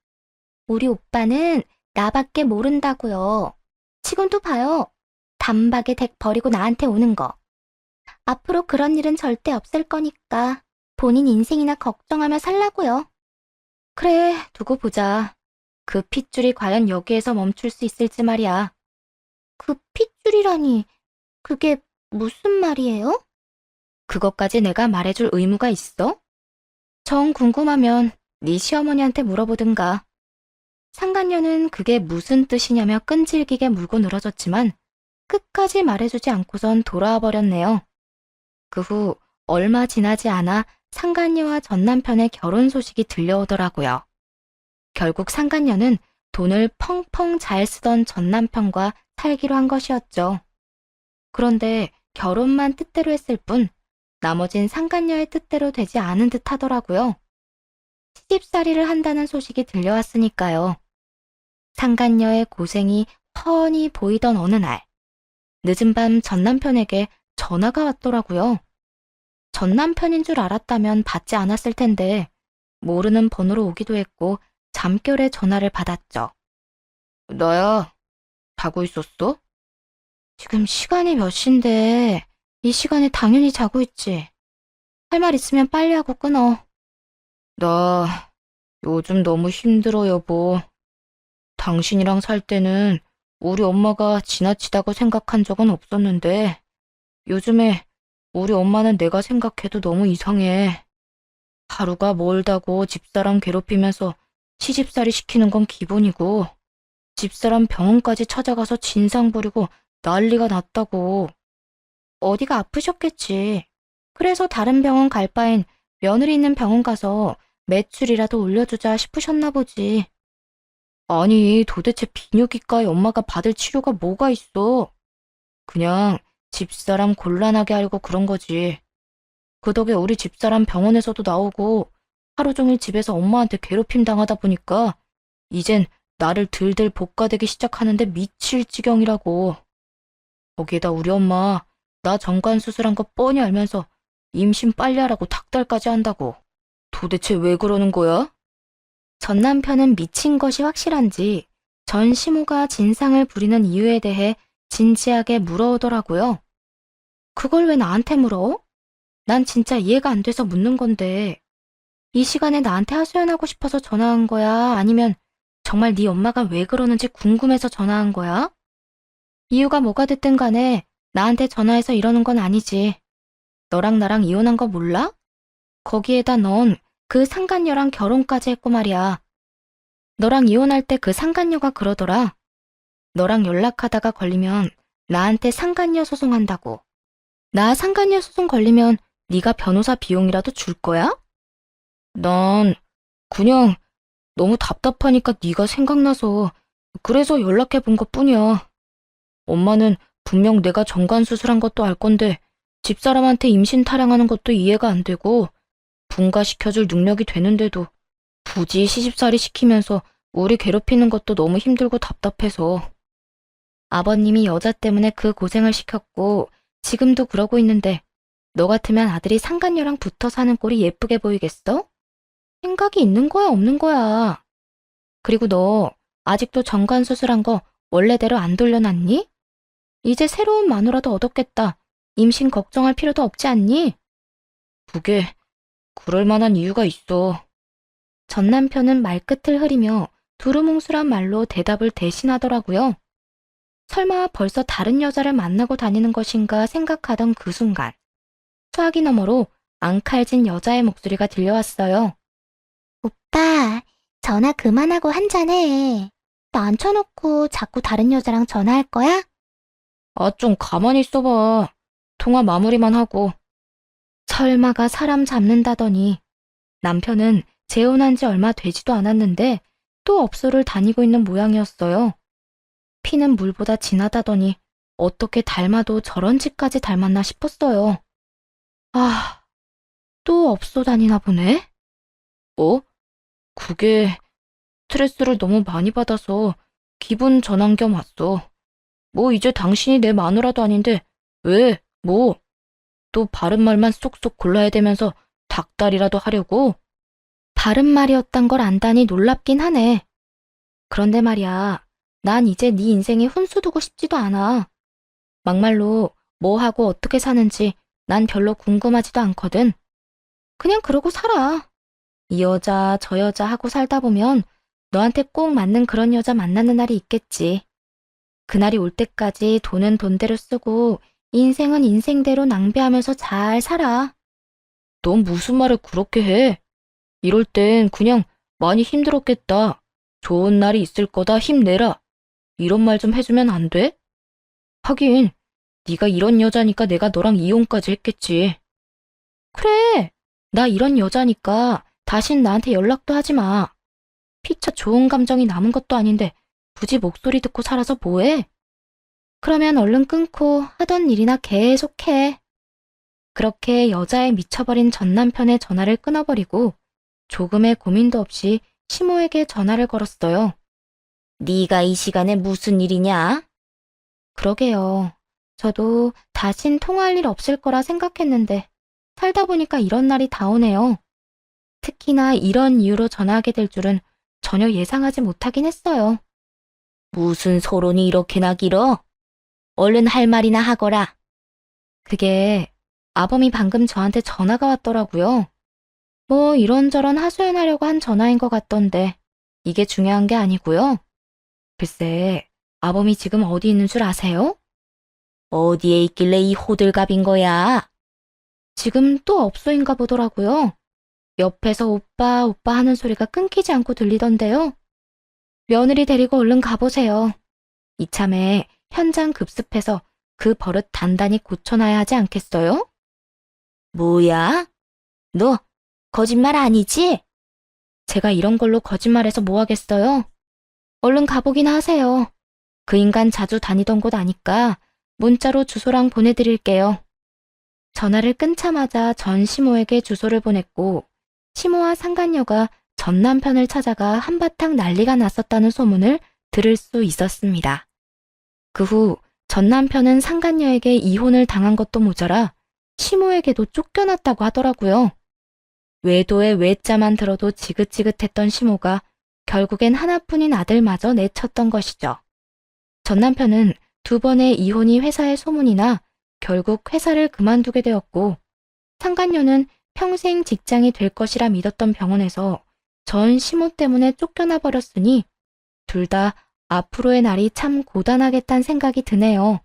우리 오빠는 나밖에 모른다고요. 지금도 봐요. 단박에 댁 버리고 나한테 오는 거. 앞으로 그런 일은 절대 없을 거니까 본인 인생이나 걱정하며 살라고요. 그래, 두고 보자. 그 핏줄이 과연 여기에서 멈출 수 있을지 말이야. 그 핏줄이라니, 그게 무슨 말이에요? 그것까지 내가 말해줄 의무가 있어? 정 궁금하면 네 시어머니한테 물어보든가. 상간녀는 그게 무슨 뜻이냐며 끈질기게 물고 늘어졌지만 끝까지 말해주지 않고선 돌아와 버렸네요. 그 후 얼마 지나지 않아 상간녀와 전 남편의 결혼 소식이 들려오더라고요. 결국 상간녀는 돈을 펑펑 잘 쓰던 전 남편과 살기로 한 것이었죠. 그런데 결혼만 뜻대로 했을 뿐 나머진 상간녀의 뜻대로 되지 않은 듯 하더라고요. 시집살이를 한다는 소식이 들려왔으니까요. 상간녀의 고생이 훤히 보이던 어느 날, 늦은 밤 전 남편에게 전화가 왔더라고요. 전 남편인 줄 알았다면 받지 않았을 텐데 모르는 번호로 오기도 했고 잠결에 전화를 받았죠. 너야, 자고 있었어? 지금 시간이 몇 시인데 이 시간에 당연히 자고 있지. 할 말 있으면 빨리 하고 끊어. 나 요즘 너무 힘들어, 여보. 당신이랑 살 때는 우리 엄마가 지나치다고 생각한 적은 없었는데 요즘에 우리 엄마는 내가 생각해도 너무 이상해. 하루가 멀다고 집사람 괴롭히면서 시집살이 시키는 건 기본이고 집사람 병원까지 찾아가서 진상 부리고 난리가 났다고. 어디가 아프셨겠지. 그래서 다른 병원 갈 바엔 며느리 있는 병원 가서 매출이라도 올려주자 싶으셨나 보지. 아니, 도대체 비뇨기과에 엄마가 받을 치료가 뭐가 있어? 그냥 집사람 곤란하게 하려고 그런 거지. 그 덕에 우리 집사람 병원에서도 나오고 하루 종일 집에서 엄마한테 괴롭힘 당하다 보니까 이젠 나를 들들 볶아대기 시작하는데 미칠 지경이라고. 거기에다 우리 엄마 나 정관 수술한 거 뻔히 알면서 임신 빨리 하라고 닥달까지 한다고. 도대체 왜 그러는 거야? 전 남편은 미친 것이 확실한지 전 시모가 진상을 부리는 이유에 대해 진지하게 물어오더라고요. 그걸 왜 나한테 물어? 난 진짜 이해가 안 돼서 묻는 건데 이 시간에 나한테 하소연하고 싶어서 전화한 거야? 아니면 정말 네 엄마가 왜 그러는지 궁금해서 전화한 거야? 이유가 뭐가 됐든 간에 나한테 전화해서 이러는 건 아니지. 너랑 나랑 이혼한 거 몰라? 거기에다 넌 그 상간녀랑 결혼까지 했고 말이야. 너랑 이혼할 때 그 상간녀가 그러더라. 너랑 연락하다가 걸리면 나한테 상간녀 소송한다고. 나 상간녀 소송 걸리면 네가 변호사 비용이라도 줄 거야? 난 그냥 너무 답답하니까 네가 생각나서 그래서 연락해 본 것뿐이야. 엄마는 분명 내가 정관 수술한 것도 알 건데 집사람한테 임신 타령하는 것도 이해가 안 되고 분가시켜줄 능력이 되는데도 굳이 시집살이 시키면서 우리 괴롭히는 것도 너무 힘들고 답답해서. 아버님이 여자 때문에 그 고생을 시켰고 지금도 그러고 있는데 너 같으면 아들이 상간녀랑 붙어 사는 꼴이 예쁘게 보이겠어? 생각이 있는 거야 없는 거야. 그리고 너 아직도 정관 수술한 거 원래대로 안 돌려놨니? 이제 새로운 마누라도 얻었겠다. 임신 걱정할 필요도 없지 않니? 그게 그럴 만한 이유가 있어. 전 남편은 말끝을 흐리며 두루뭉술한 말로 대답을 대신하더라고요. 설마 벌써 다른 여자를 만나고 다니는 것인가 생각하던 그 순간 수화기 너머로 앙칼진 여자의 목소리가 들려왔어요. 오빠, 전화 그만하고 한잔해. 나 앉혀놓고 자꾸 다른 여자랑 전화할 거야? 아, 좀 가만히 있어봐. 통화 마무리만 하고. 설마가 사람 잡는다더니 남편은 재혼한 지 얼마 되지도 않았는데 또 업소를 다니고 있는 모양이었어요. 피는 물보다 진하다더니 어떻게 닮아도 저런 짓까지 닮았나 싶었어요. 아, 또 업소 다니나 보네? 어? 그게 스트레스를 너무 많이 받아서 기분 전환 겸 왔어. 뭐 이제 당신이 내 마누라도 아닌데 왜? 뭐? 또 바른 말만 쏙쏙 골라야 되면서 닭다리라도 하려고? 바른 말이었단 걸 안다니 놀랍긴 하네. 그런데 말이야, 난 이제 네 인생에 훈수 두고 싶지도 않아. 막말로 뭐 하고 어떻게 사는지 난 별로 궁금하지도 않거든. 그냥 그러고 살아. 이 여자 저 여자 하고 살다 보면 너한테 꼭 맞는 그런 여자 만나는 날이 있겠지. 그날이 올 때까지 돈은 돈대로 쓰고 인생은 인생대로 낭비하면서 잘 살아. 넌 무슨 말을 그렇게 해? 이럴 땐 그냥 많이 힘들었겠다. 좋은 날이 있을 거다 힘내라. 이런 말 좀 해주면 안 돼? 하긴 네가 이런 여자니까 내가 너랑 이혼까지 했겠지. 그래, 나 이런 여자니까 다신 나한테 연락도 하지 마. 피차 좋은 감정이 남은 것도 아닌데 굳이 목소리 듣고 살아서 뭐해? 그러면 얼른 끊고 하던 일이나 계속해. 그렇게 여자에 미쳐버린 전 남편의 전화를 끊어버리고 조금의 고민도 없이 시모에게 전화를 걸었어요. 네가 이 시간에 무슨 일이냐? 그러게요. 저도 다신 통화할 일 없을 거라 생각했는데 살다 보니까 이런 날이 다 오네요. 특히나 이런 이유로 전화하게 될 줄은 전혀 예상하지 못하긴 했어요. 무슨 소론이 이렇게나 길어? 얼른 할 말이나 하거라. 그게 아범이 방금 저한테 전화가 왔더라고요. 뭐 이런저런 하소연하려고 한 전화인 것 같던데 이게 중요한 게 아니고요. 글쎄, 아범이 지금 어디 있는 줄 아세요? 어디에 있길래 이 호들갑인 거야? 지금 또 업소인가 보더라고요. 옆에서 오빠, 오빠 하는 소리가 끊기지 않고 들리던데요. 며느리 데리고 얼른 가보세요. 이참에 현장 급습해서 그 버릇 단단히 고쳐놔야 하지 않겠어요? 뭐야? 너 거짓말 아니지? 제가 이런 걸로 거짓말해서 뭐 하겠어요? 얼른 가보기나 하세요. 그 인간 자주 다니던 곳 아니까 문자로 주소랑 보내드릴게요. 전화를 끊자마자 전 시모에게 주소를 보냈고 시모와 상간녀가 전 남편을 찾아가 한바탕 난리가 났었다는 소문을 들을 수 있었습니다. 그 후 전 남편은 상간녀에게 이혼을 당한 것도 모자라 시모에게도 쫓겨났다고 하더라고요. 외도의 외자만 들어도 지긋지긋했던 시모가 결국엔 하나뿐인 아들마저 내쳤던 것이죠. 전 남편은 2번의 이혼이 회사에 소문이 나 결국 회사를 그만두게 되었고 상간녀는 평생 직장이 될 것이라 믿었던 병원에서 전 시모 때문에 쫓겨나 버렸으니 둘 다 앞으로의 날이 참 고단하겠다는 생각이 드네요.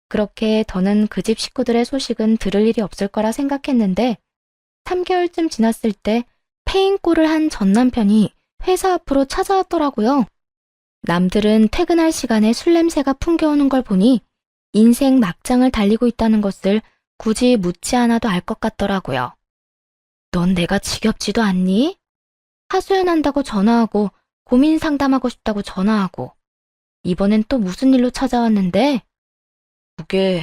그렇게 더는 그 집 식구들의 소식은 들을 일이 없을 거라 생각했는데 3개월쯤 지났을 때 페인꼴을 한 전 남편이 회사 앞으로 찾아왔더라고요. 남들은 퇴근할 시간에 술 냄새가 풍겨오는 걸 보니 인생 막장을 달리고 있다는 것을 굳이 묻지 않아도 알 것 같더라고요. 넌 내가 지겹지도 않니? 하소연한다고 전화하고 고민 상담하고 싶다고 전화하고 이번엔 또 무슨 일로 찾아왔는데? 그게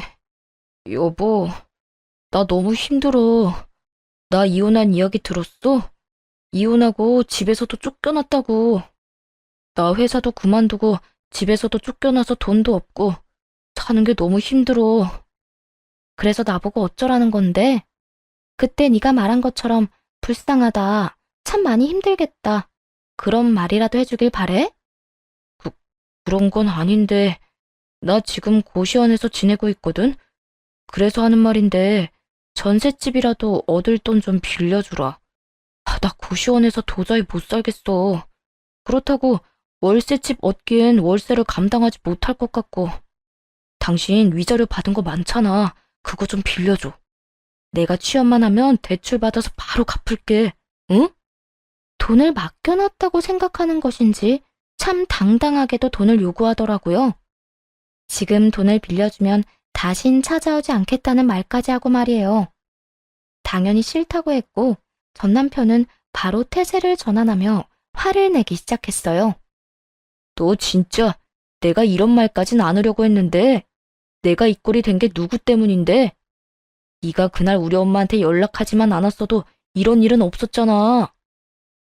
여보, 나 너무 힘들어. 나 이혼한 이야기 들었어? 이혼하고 집에서도 쫓겨났다고. 나 회사도 그만두고 집에서도 쫓겨나서 돈도 없고 사는 게 너무 힘들어. 그래서 나보고 어쩌라는 건데? 그때 네가 말한 것처럼 불쌍하다. 참 많이 힘들겠다. 그런 말이라도 해주길 바래? 그런 건 아닌데 나 지금 고시원에서 지내고 있거든? 그래서 하는 말인데 전셋집이라도 얻을 돈 좀 빌려주라. 나 고시원에서 도저히 못 살겠어. 그렇다고 월세집 얻기엔 월세를 감당하지 못할 것 같고. 당신 위자료 받은 거 많잖아. 그거 좀 빌려줘. 내가 취업만 하면 대출 받아서 바로 갚을게. 응? 돈을 맡겨놨다고 생각하는 것인지 참 당당하게도 돈을 요구하더라고요. 지금 돈을 빌려주면 다신 찾아오지 않겠다는 말까지 하고 말이에요. 당연히 싫다고 했고 전 남편은 바로 태세를 전환하며 화를 내기 시작했어요. 너 진짜 내가 이런 말까진 안 하려고 했는데 내가 이 꼴이 된 게 누구 때문인데? 네가 그날 우리 엄마한테 연락하지만 않았어도 이런 일은 없었잖아.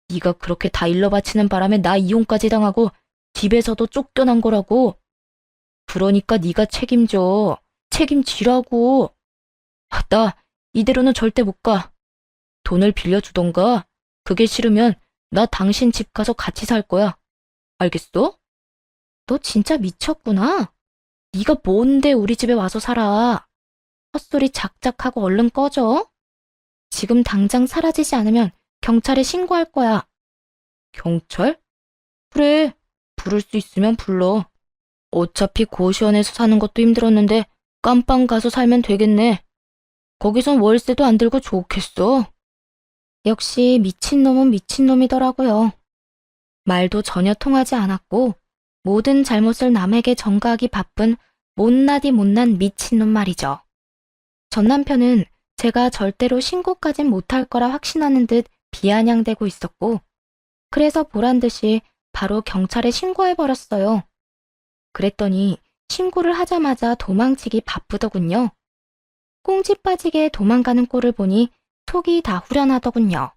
네가 그렇게 다 일러 바치는 바람에 나 이혼까지 당하고 집에서도 쫓겨난 거라고. 그러니까 네가 책임져. 책임지라고. 나 이대로는 절대 못 가. 돈을 빌려주던가. 그게 싫으면 나 당신 집 가서 같이 살 거야. 알겠어? 너 진짜 미쳤구나. 네가 뭔데 우리 집에 와서 살아. 헛소리 작작하고 얼른 꺼져. 지금 당장 사라지지 않으면 경찰에 신고할 거야. 경찰? 그래, 부를 수 있으면 불러. 어차피 고시원에서 사는 것도 힘들었는데 깜빵 가서 살면 되겠네. 거기선 월세도 안 들고 좋겠어. 역시 미친놈은 미친놈이더라고요. 말도 전혀 통하지 않았고 모든 잘못을 남에게 전가하기 바쁜 못나디 못난 미친놈 말이죠. 전 남편은 제가 절대로 신고까진 못할 거라 확신하는 듯 비아냥대고 있었고 그래서 보란듯이 바로 경찰에 신고해버렸어요. 그랬더니 신고를 하자마자 도망치기 바쁘더군요. 꽁지 빠지게 도망가는 꼴을 보니 속이 다 후련하더군요.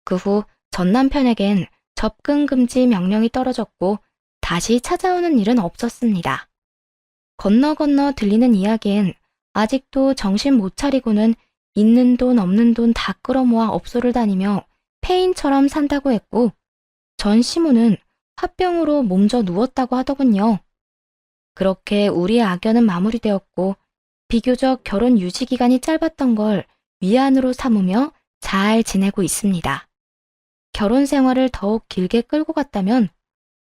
그 후 전 남편에겐 접근 금지 명령이 떨어졌고 다시 찾아오는 일은 없었습니다. 건너 들리는 이야기엔 아직도 정신 못 차리고는 있는 돈 없는 돈 다 끌어모아 업소를 다니며 폐인처럼 산다고 했고 전 시모는 화병으로 몸져 누웠다고 하더군요. 그렇게 우리의 악연은 마무리되었고 비교적 결혼 유지 기간이 짧았던 걸 위안으로 삼으며 잘 지내고 있습니다. 결혼 생활을 더욱 길게 끌고 갔다면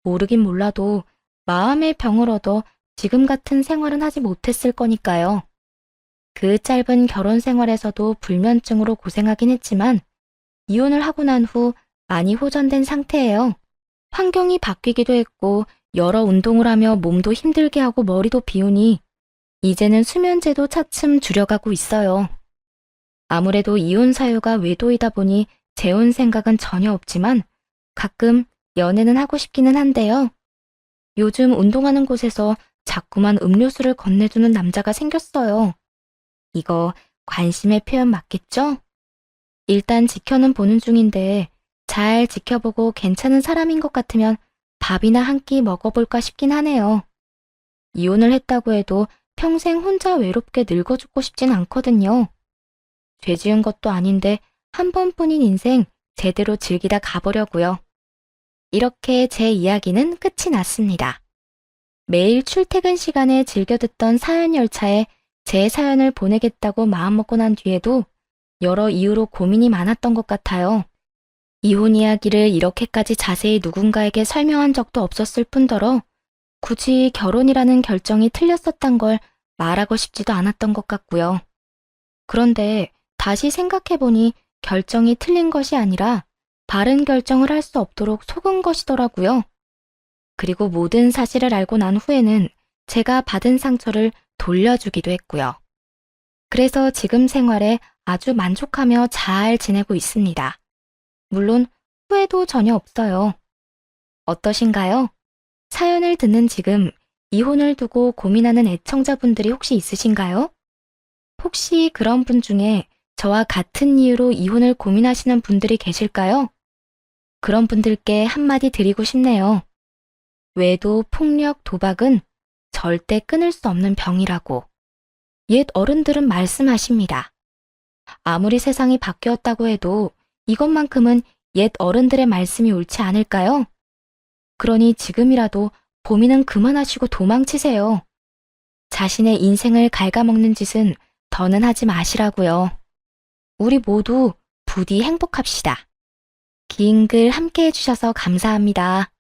모르긴 몰라도 마음의 병을 얻어 지금 같은 생활은 하지 못했을 거니까요. 그 짧은 결혼 생활에서도 불면증으로 고생하긴 했지만 이혼을 하고 난 후 많이 호전된 상태예요. 환경이 바뀌기도 했고 여러 운동을 하며 몸도 힘들게 하고 머리도 비우니 이제는 수면제도 차츰 줄여가고 있어요. 아무래도 이혼 사유가 외도이다 보니 재혼 생각은 전혀 없지만 가끔 연애는 하고 싶기는 한데요. 요즘 운동하는 곳에서 자꾸만 음료수를 건네주는 남자가 생겼어요. 이거 관심의 표현 맞겠죠? 일단 지켜는 보는 중인데 잘 지켜보고 괜찮은 사람인 것 같으면 밥이나 한 끼 먹어볼까 싶긴 하네요. 이혼을 했다고 해도 평생 혼자 외롭게 늙어 죽고 싶진 않거든요. 죄 지은 것도 아닌데 한 번뿐인 인생 제대로 즐기다 가보려고요. 이렇게 제 이야기는 끝이 났습니다. 매일 출퇴근 시간에 즐겨 듣던 사연 열차에 제 사연을 보내겠다고 마음먹고 난 뒤에도 여러 이유로 고민이 많았던 것 같아요. 이혼 이야기를 이렇게까지 자세히 누군가에게 설명한 적도 없었을 뿐더러 굳이 결혼이라는 결정이 틀렸었단 걸 말하고 싶지도 않았던 것 같고요. 그런데 다시 생각해보니 결정이 틀린 것이 아니라 바른 결정을 할 수 없도록 속은 것이더라고요. 그리고 모든 사실을 알고 난 후에는 제가 받은 상처를 돌려주기도 했고요. 그래서 지금 생활에 아주 만족하며 잘 지내고 있습니다. 물론 후회도 전혀 없어요. 어떠신가요? 사연을 듣는 지금 이혼을 두고 고민하는 애청자분들이 혹시 있으신가요? 혹시 그런 분 중에 저와 같은 이유로 이혼을 고민하시는 분들이 계실까요? 그런 분들께 한마디 드리고 싶네요. 외도, 폭력, 도박은 절대 끊을 수 없는 병이라고. 옛 어른들은 말씀하십니다. 아무리 세상이 바뀌었다고 해도 이것만큼은 옛 어른들의 말씀이 옳지 않을까요? 그러니 지금이라도 고민은 그만하시고 도망치세요. 자신의 인생을 갉아먹는 짓은 더는 하지 마시라고요. 우리 모두 부디 행복합시다. 긴 글 함께 해주셔서 감사합니다.